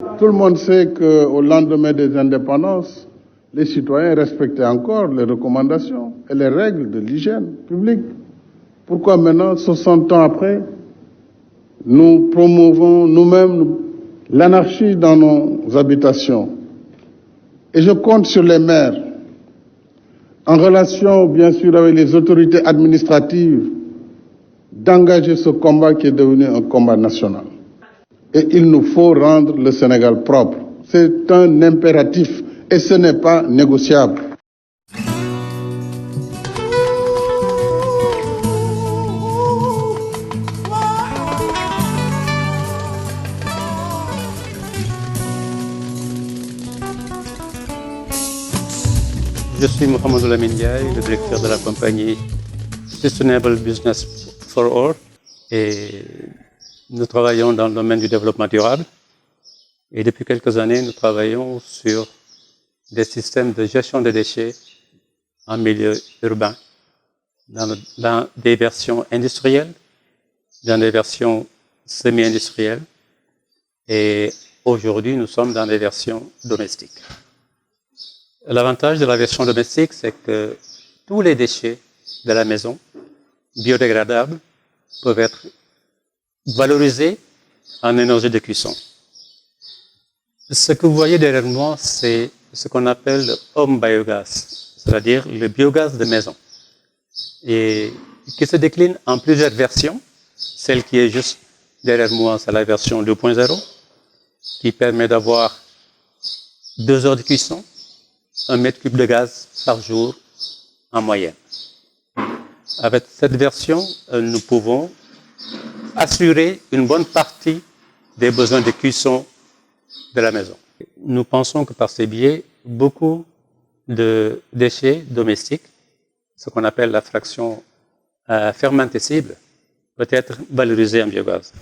Tout le monde sait qu'au lendemain des indépendances, les citoyens respectaient encore les recommandations et les règles de l'hygiène publique. Pourquoi maintenant, 60 ans après, nous promouvons nous-mêmes l'anarchie dans nos habitations? Et je compte sur les maires, en relation bien sûr avec les autorités administratives, d'engager ce combat qui est devenu un combat national. Et il nous faut rendre le Sénégal propre. C'est un impératif et ce n'est pas négociable. Je suis Mohamed Lamine Ndiaye, le directeur de la compagnie Sustainable Business for All, et nous travaillons dans le domaine du développement durable. Et depuis quelques années, nous travaillons sur des systèmes de gestion des déchets en milieu urbain, dans des versions industrielles, dans des versions semi-industrielles, et aujourd'hui, nous sommes dans des versions domestiques. L'avantage de la version domestique, c'est que tous les déchets de la maison, biodégradables, peuvent être valorisés en énergie de cuisson. Ce que vous voyez derrière moi, c'est ce qu'on appelle le home biogas, c'est-à-dire le biogaz de maison, et qui se décline en plusieurs versions. Celle qui est juste derrière moi, c'est la version 2.0, qui permet d'avoir 2 heures de cuisson, 1 mètre cube de gaz par jour en moyenne. Avec cette version, nous pouvons assurer une bonne partie des besoins de cuisson de la maison. Nous pensons que par ces biais, beaucoup de déchets domestiques, ce qu'on appelle la fraction fermentescible, peut être valorisé en biogaz.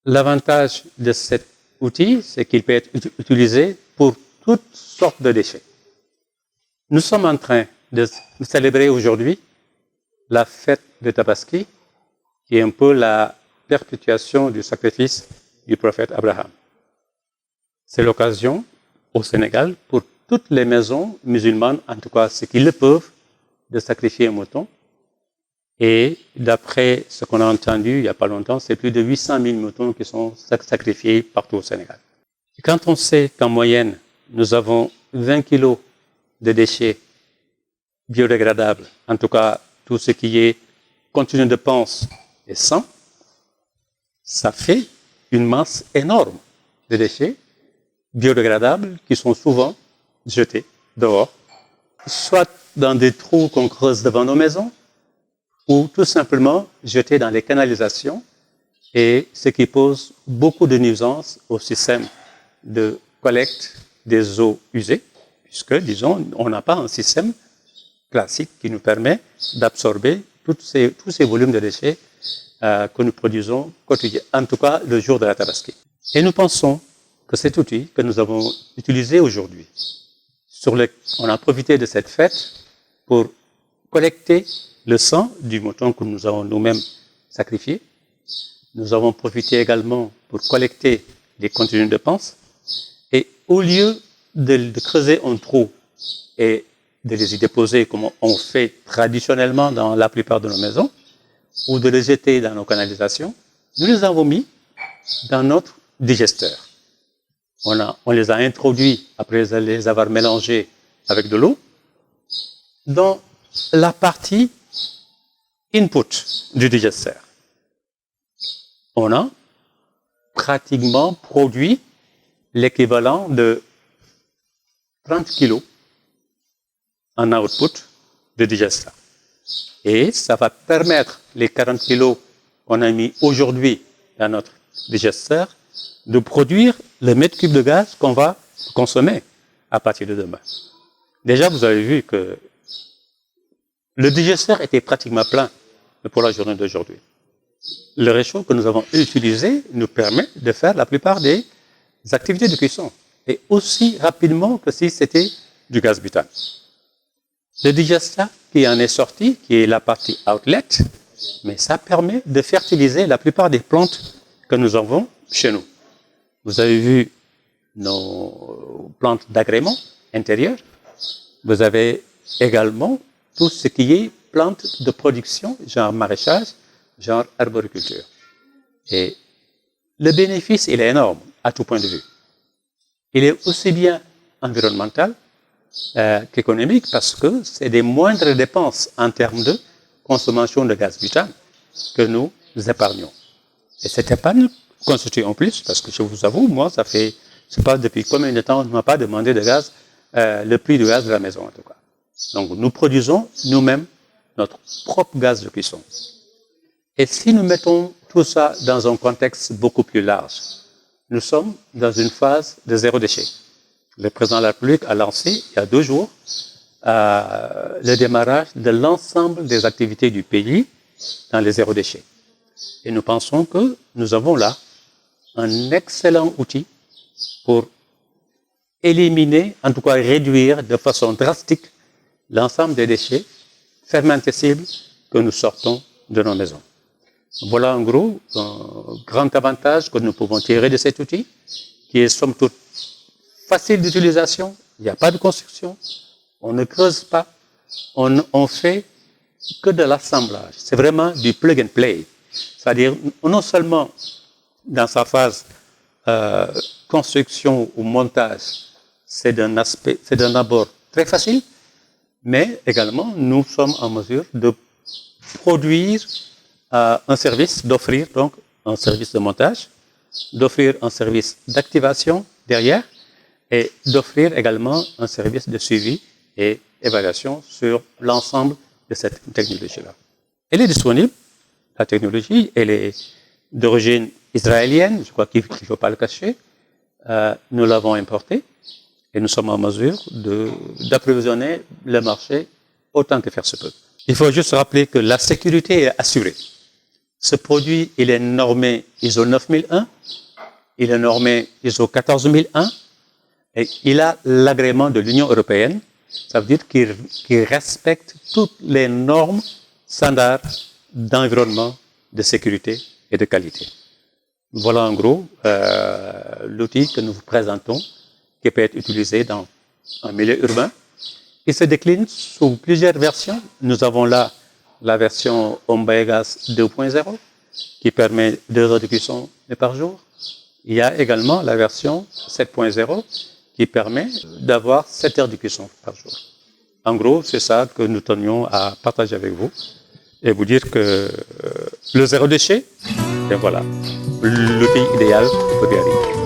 L'avantage de cet outil, c'est qu'il peut être utilisé pour toutes sortes de déchets. Nous sommes en train de célébrer aujourd'hui la fête de Tabaski, qui est un peu la perpétuation du sacrifice du prophète Abraham. C'est l'occasion au Sénégal pour toutes les maisons musulmanes, en tout cas ceux qui le peuvent, de sacrifier un mouton. Et d'après ce qu'on a entendu il n'y a pas longtemps, c'est plus de 800 000 moutons qui sont sacrifiés partout au Sénégal. Et quand on sait qu'en moyenne, nous avons 20 kilos de déchets biodégradables, en tout cas tout ce qui est contenu de panse et sang, ça fait une masse énorme de déchets biodégradables qui sont souvent jetés dehors, soit dans des trous qu'on creuse devant nos maisons, ou tout simplement jetés dans les canalisations, et ce qui pose beaucoup de nuisances au système de collecte des eaux usées, puisque, disons, on n'a pas un système classique qui nous permet d'absorber tous ces volumes de déchets que nous produisons quotidiennement, en tout cas le jour de la Tabaski. Et nous pensons que cet outil que nous avons utilisé aujourd'hui, on a profité de cette fête pour collecter le sang du mouton que nous avons nous-mêmes sacrifié. Nous avons profité également pour collecter les contenus de panse. Et au lieu de creuser un trou et de les y déposer comme on fait traditionnellement dans la plupart de nos maisons, ou de les jeter dans nos canalisations, nous les avons mis dans notre digesteur. On les a introduits, après les avoir mélangés avec de l'eau, dans la partie input du digesteur. On a pratiquement produit l'équivalent de 30 kilos en output de digesteur. Et ça va permettre les 40 kilos qu'on a mis aujourd'hui dans notre digesteur de produire le mètre cube de gaz qu'on va consommer à partir de demain. Déjà, vous avez vu que le digesteur était pratiquement plein pour la journée d'aujourd'hui. Le réchaud que nous avons utilisé nous permet de faire la plupart des activités de cuisson, et aussi rapidement que si c'était du gaz butane. Le digesteur qui en est sorti, qui est la partie outlet, mais ça permet de fertiliser la plupart des plantes que nous avons chez nous. Vous avez vu nos plantes d'agrément intérieures. Vous avez également tout ce qui est plantes de production, genre maraîchage, genre arboriculture. Et le bénéfice, il est énorme à tout point de vue. Il est aussi bien environnemental qu'économique parce que c'est des moindres dépenses en termes de consommation de gaz butane que nous épargnons. Et cette épargne constitue en plus, parce que je vous avoue, moi, ça fait, je ne sais pas depuis combien de temps, on ne m'a pas demandé de gaz, le prix du gaz de la maison en tout cas. Donc nous produisons nous-mêmes notre propre gaz de cuisson. Et si nous mettons tout ça dans un contexte beaucoup plus large, nous sommes dans une phase de zéro déchet. Le président de la République a lancé, il y a 2 jours, le démarrage de l'ensemble des activités du pays dans les zéro déchets. Et nous pensons que nous avons là un excellent outil pour éliminer, en tout cas réduire de façon drastique l'ensemble des déchets fermentescibles que nous sortons de nos maisons. Voilà en gros un grand avantage que nous pouvons tirer de cet outil, qui est somme toute facile d'utilisation, il n'y a pas de construction, on ne creuse pas, on fait que de l'assemblage. C'est vraiment du plug and play. C'est-à-dire, non seulement dans sa phase construction ou montage, c'est d'un abord très facile, mais également nous sommes en mesure de produire un service, d'offrir donc un service de montage, d'offrir un service d'activation derrière et d'offrir également un service de suivi et évaluation sur l'ensemble de cette technologie-là. Elle est disponible, la technologie, elle est d'origine israélienne, je crois qu'il ne faut pas le cacher. Nous l'avons importée et nous sommes en mesure d'approvisionner le marché autant que faire se peut. Il faut juste rappeler que la sécurité est assurée. Ce produit, il est normé ISO 9001, il est normé ISO 14001 et il a l'agrément de l'Union européenne. Ça veut dire qu'il respecte toutes les normes standards d'environnement, de sécurité et de qualité. Voilà en gros l'outil que nous vous présentons, qui peut être utilisé dans un milieu urbain. Il se décline sous plusieurs versions. Nous avons là la version Ombaegas 2.0 qui permet 2 heures de cuisson par jour. Il y a également la version 7.0 qui permet d'avoir 7 heures de cuisson par jour. En gros, c'est ça que nous tenions à partager avec vous et vous dire que le zéro déchet, et voilà, l'outil idéal pour y arriver.